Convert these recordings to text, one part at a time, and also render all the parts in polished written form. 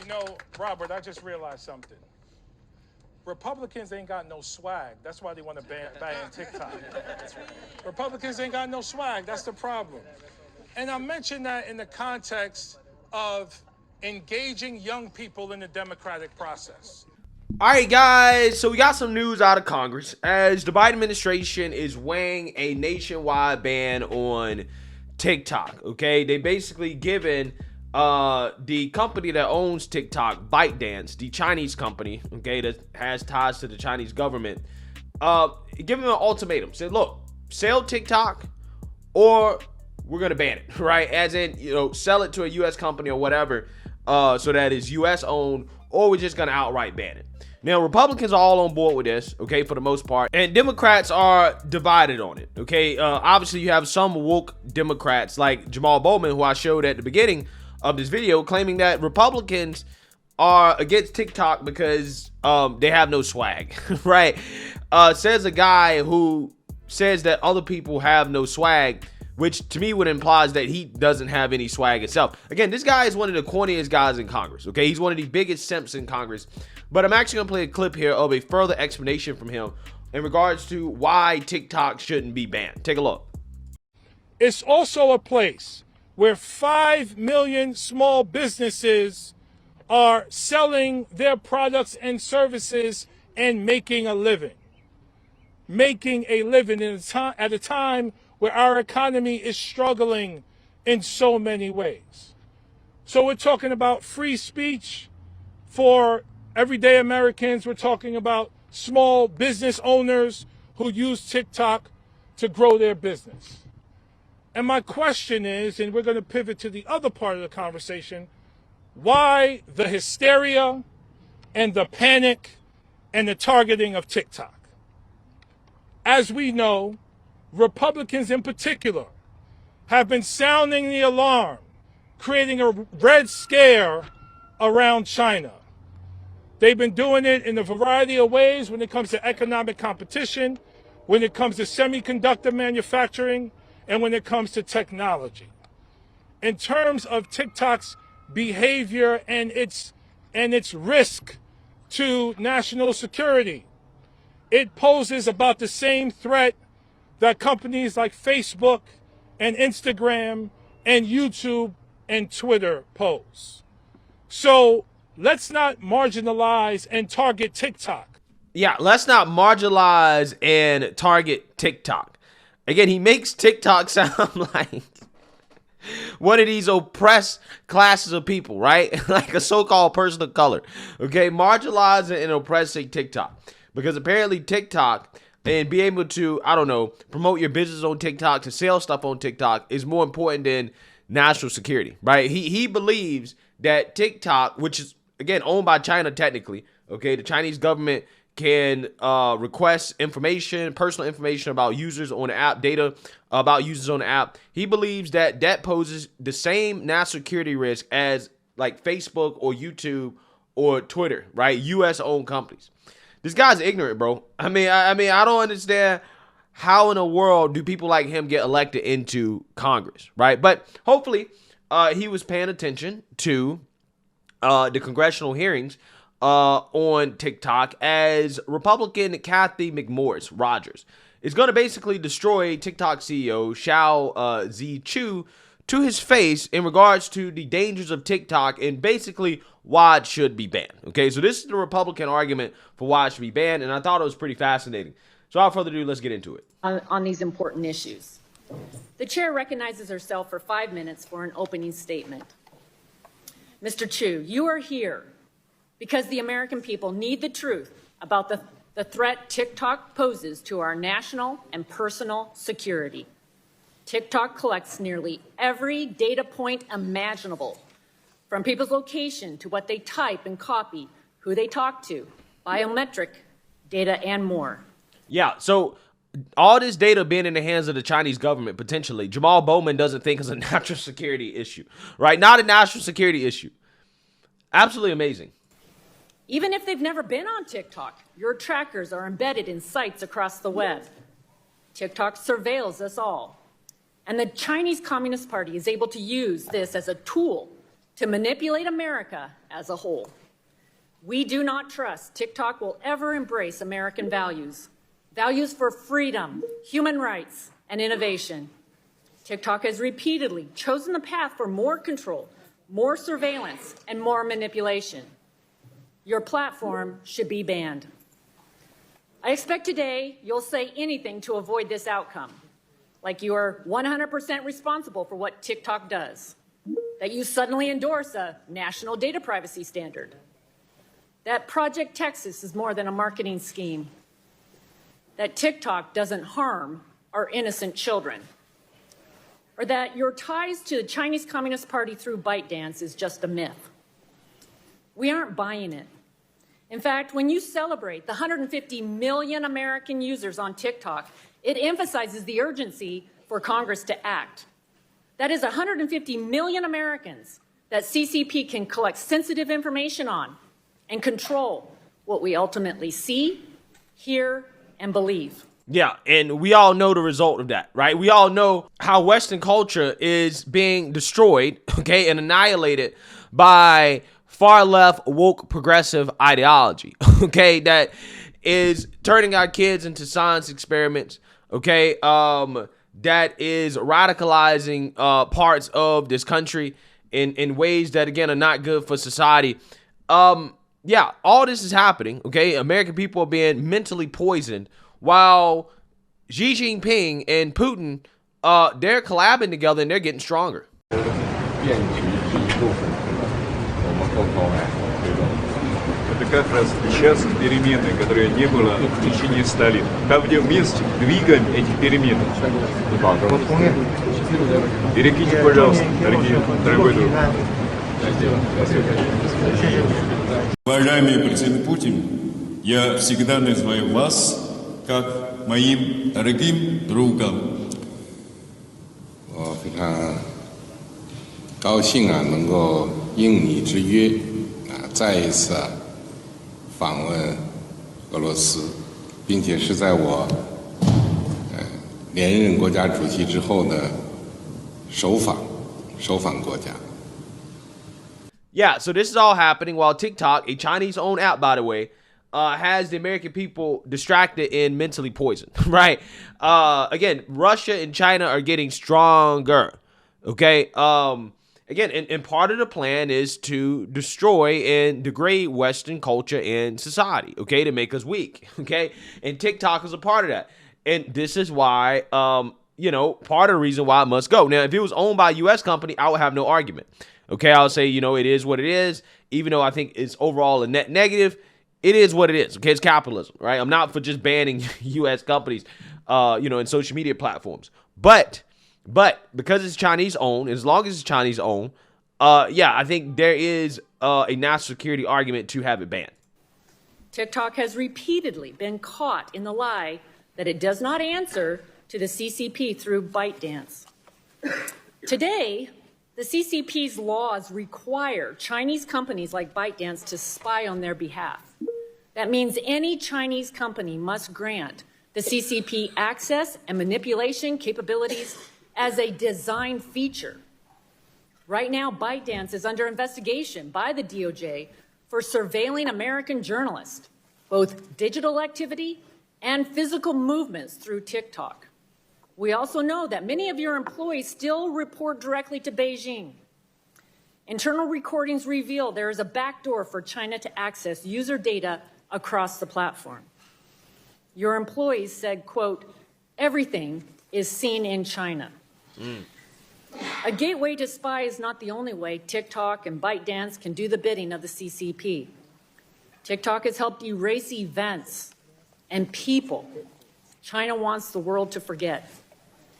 You know, Robert, I just realized something. Republicans ain't got no swag. That's why they want to ban TikTok. Republicans ain't got no swag. That's the problem. And I mention that in the context of engaging young people in the democratic process. All right, guys, so we got some news out of Congress as the Biden administration is weighing a nationwide ban on TikTok, okay? They basically given the company that owns TikTok, ByteDance, the Chinese company, okay, that has ties to the Chinese government, give them an ultimatum. Said, look, sell TikTok or we're going to ban it, right? As in, you know, sell it to a U.S. company or whatever, so that is U.S. owned, or we're just going to outright ban it. Now, Republicans are all on board with this, okay, for the most part. And Democrats are divided on it, okay? Obviously, you have some woke Democrats like Jamal Bowman, who I showed at the beginning of this video, claiming that Republicans are against TikTok because they have no swag, right? Says a guy who says that other people have no swag, which to me would imply that he doesn't have any swag itself. Again, this guy is one of the corniest guys in Congress, okay? He's one of the biggest simps in Congress. But I'm actually going to play a clip here of a further explanation from him in regards to why TikTok shouldn't be banned. Take a look. It's also a place where 5 million small businesses are selling their products and services and making a living. Making a living at a time where our economy is struggling in so many ways. So we're talking about free speech for everyday Americans. We're talking about small business owners who use TikTok to grow their business. And my question is, and we're going to pivot to the other part of the conversation, why the hysteria and the panic and the targeting of TikTok? As we know, Republicans in particular have been sounding the alarm, creating a red scare around China. They've been doing it in a variety of ways when it comes to economic competition, when it comes to semiconductor manufacturing, and when it comes to technology. In terms of TikTok's behavior and its risk to national security, it poses about the same threat that companies like Facebook and Instagram and YouTube and Twitter pose. So let's not marginalize and target TikTok. Yeah, let's not marginalize and target TikTok. Again, he makes TikTok sound like one of these oppressed classes of people, right? Like a so-called person of color. Okay, marginalizing and oppressing TikTok. Because apparently TikTok and be able to, I don't know, promote your business on TikTok, to sell stuff on TikTok is more important than national security, right? He believes that TikTok, which is, again, owned by China technically, okay, the Chinese government can request information, personal information about users on the app, data about users on the app. He believes that that poses the same national security risk as like Facebook or YouTube or Twitter, right? U.S.-owned companies. This guy's ignorant, bro. I mean, I don't understand how in the world do people like him get elected into Congress, right? But hopefully he was paying attention to the congressional hearings on TikTok, as Republican Kathy McMorris Rogers is going to basically destroy TikTok CEO Shao Zhi to his face in regards to the dangers of TikTok and basically why it should be banned. Okay, so this is the Republican argument for why it should be banned, and I thought it was pretty fascinating. So without further ado, let's get into it. On these important issues. The chair recognizes herself for 5 minutes for an opening statement. Mr. Chu, you are here because the American people need the truth about the threat TikTok poses to our national and personal security. TikTok collects nearly every data point imaginable, from people's location to what they type and copy, who they talk to, biometric data, and more. Yeah, so all this data being in the hands of the Chinese government, potentially, Jamal Bowman doesn't think is a national security issue, right? Not a national security issue. Absolutely amazing. Even if they've never been on TikTok, your trackers are embedded in sites across the web. TikTok surveils us all. And the Chinese Communist Party is able to use this as a tool to manipulate America as a whole. We do not trust TikTok will ever embrace American values, values for freedom, human rights, and innovation. TikTok has repeatedly chosen the path for more control, more surveillance, and more manipulation. Your platform should be banned. I expect today you'll say anything to avoid this outcome, like you are 100% responsible for what TikTok does, that you suddenly endorse a national data privacy standard, that Project Texas is more than a marketing scheme, that TikTok doesn't harm our innocent children, or that your ties to the Chinese Communist Party through ByteDance is just a myth. We aren't buying it. In fact, when you celebrate the 150 million American users on TikTok, it emphasizes the urgency for Congress to act. That is 150 million Americans that CCP can collect sensitive information on and control what we ultimately see, hear, and believe. Yeah, and we all know the result of that, right? We all know how Western culture is being destroyed, okay, and annihilated by far left woke progressive ideology, okay, that is turning our kids into science experiments, okay, that is radicalizing parts of this country in ways that, again, are not good for society. Yeah, all this is happening, okay? American people are being mentally poisoned while Xi Jinping and Putin, they're collabing together and they're getting stronger. Это как раз сейчас перемены, которые не было в течение 100 лет. Как вместе двигаем эти перемены. Перекиньте, пожалуйста, дорогой друг. Уважаемый президент Путин, я всегда называю вас как моим дорогим другом. 我非常高兴能够应你之约再一次访问俄罗斯，并且是在我连任国家主席之后的首访国家。 Yeah, so this is all happening while TikTok, a Chinese-owned app, by the way, has the American people distracted and mentally poisoned, right? Again, Russia and China are getting stronger, okay? Again, and part of the plan is to destroy and degrade Western culture and society, okay, to make us weak, okay? And TikTok is a part of that. And this is why, you know, part of the reason why it must go. Now, if it was owned by a U.S. company, I would have no argument. Okay, I'll say, you know, it is what it is, even though I think it's overall a net negative. It is what it is. Okay, it's capitalism, right? I'm not for just banning U.S. companies, you know, in social media platforms. But because it's Chinese owned, as long as it's Chinese owned, yeah, I think there is a national security argument to have it banned. TikTok has repeatedly been caught in the lie that it does not answer to the CCP through ByteDance. Today, the CCP's laws require Chinese companies like ByteDance to spy on their behalf. That means any Chinese company must grant the CCP access and manipulation capabilities as a design feature. Right now, ByteDance is under investigation by the DOJ for surveilling American journalists, both digital activity and physical movements through TikTok. We also know that many of your employees still report directly to Beijing. Internal recordings reveal there is a backdoor for China to access user data across the platform. Your employees said, quote, everything is seen in China. A gateway to spy is not the only way TikTok and ByteDance can do the bidding of the CCP. TikTok has helped erase events and people China wants the world to forget.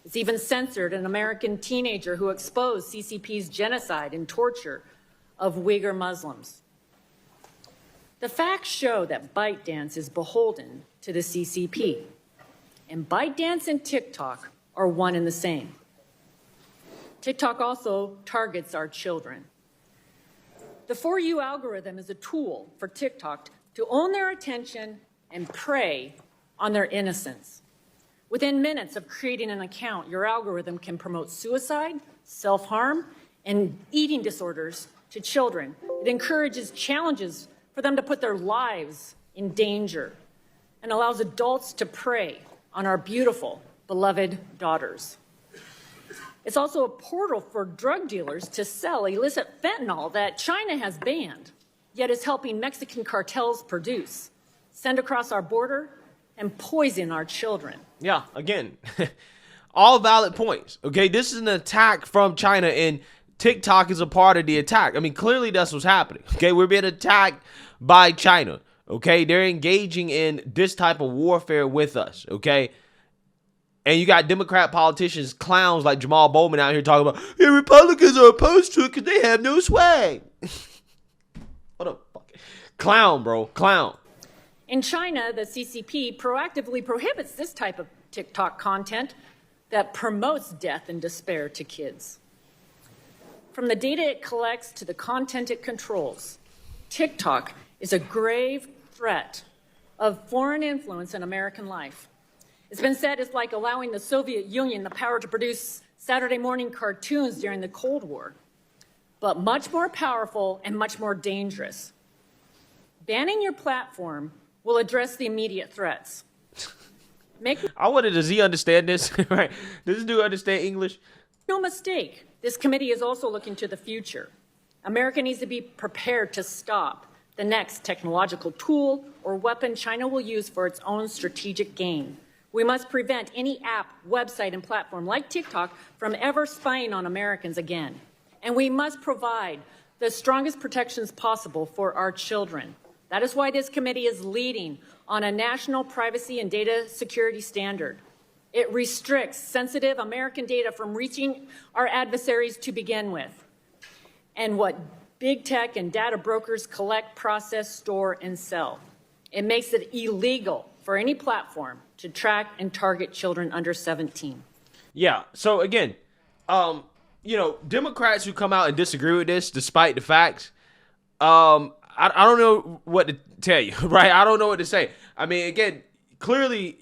It's even censored an American teenager who exposed CCP's genocide and torture of Uyghur Muslims. The facts show that ByteDance is beholden to the CCP, and ByteDance and TikTok are one and the same. TikTok also targets our children. The For You algorithm is a tool for TikTok to own their attention and prey on their innocence. Within minutes of creating an account, your algorithm can promote suicide, self-harm, and eating disorders to children. It encourages challenges for them to put their lives in danger and allows adults to prey on our beautiful, beloved daughters. It's also a portal for drug dealers to sell illicit fentanyl that China has banned, yet is helping Mexican cartels produce, send across our border, and poison our children. Yeah, again, all valid points. Okay, this is an attack from China, and TikTok is a part of the attack. I mean, clearly that's what's happening. Okay, we're being attacked by China. Okay, they're engaging in this type of warfare with us. Okay. And you got Democrat politicians, clowns like Jamal Bowman out here talking about, hey, Republicans are opposed to it because they have no sway. What a fucking clown, bro. Clown. In China, the CCP proactively prohibits this type of TikTok content that promotes death and despair to kids. From the data it collects to the content it controls, TikTok is a grave threat of foreign influence in American life. It's been said it's like allowing the Soviet Union the power to produce Saturday morning cartoons during the Cold War, but much more powerful and much more dangerous. Banning your platform will address the immediate threats. I wanted to understand this, right? Does this dude understand English? No mistake, this committee is also looking to the future. America needs to be prepared to stop the next technological tool or weapon China will use for its own strategic gain. We must prevent any app, website, and platform like TikTok from ever spying on Americans again. And we must provide the strongest protections possible for our children. That is why this committee is leading on a national privacy and data security standard. It restricts sensitive American data from reaching our adversaries to begin with, and what big tech and data brokers collect, process, store, and sell. It makes it illegal for any platform to track and target children under 17. Yeah. So again, Democrats who come out and disagree with this, despite the facts, I don't know what to tell you, right? I don't know what to say. I mean, again, clearly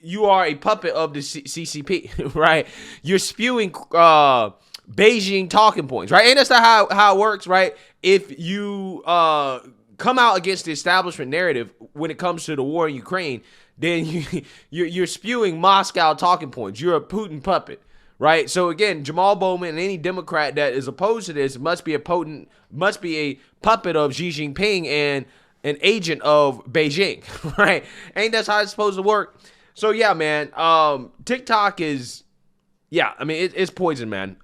you are a puppet of the CCP, right? You're spewing Beijing talking points, right? And that's not how it works, right? If you come out against the establishment narrative when it comes to the war in Ukraine, then you're spewing Moscow talking points. You're a Putin puppet, right? So again, Jamal Bowman and any Democrat that is opposed to this must be a puppet of Xi Jinping and an agent of Beijing, right? Ain't that how it's supposed to work? So yeah, man, TikTok is, it's poison, man.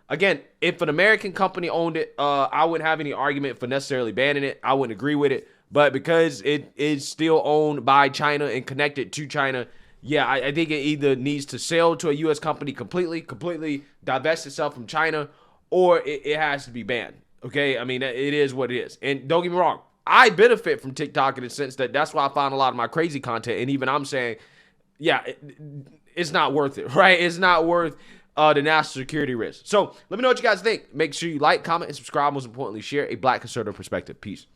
Again, if an American company owned it, I wouldn't have any argument for necessarily banning it. I wouldn't agree with it. But because it is still owned by China and connected to China, I think it either needs to sell to a U.S. company completely divest itself from China, or it has to be banned. Okay? I mean, it is what it is. And don't get me wrong, I benefit from TikTok in the sense that that's why I find a lot of my crazy content. And even I'm saying, it's not worth it, right? It's not worth the national security risk. So let me know what you guys think. Make sure you like, comment, and subscribe. Most importantly, share a Black conservative perspective. Peace.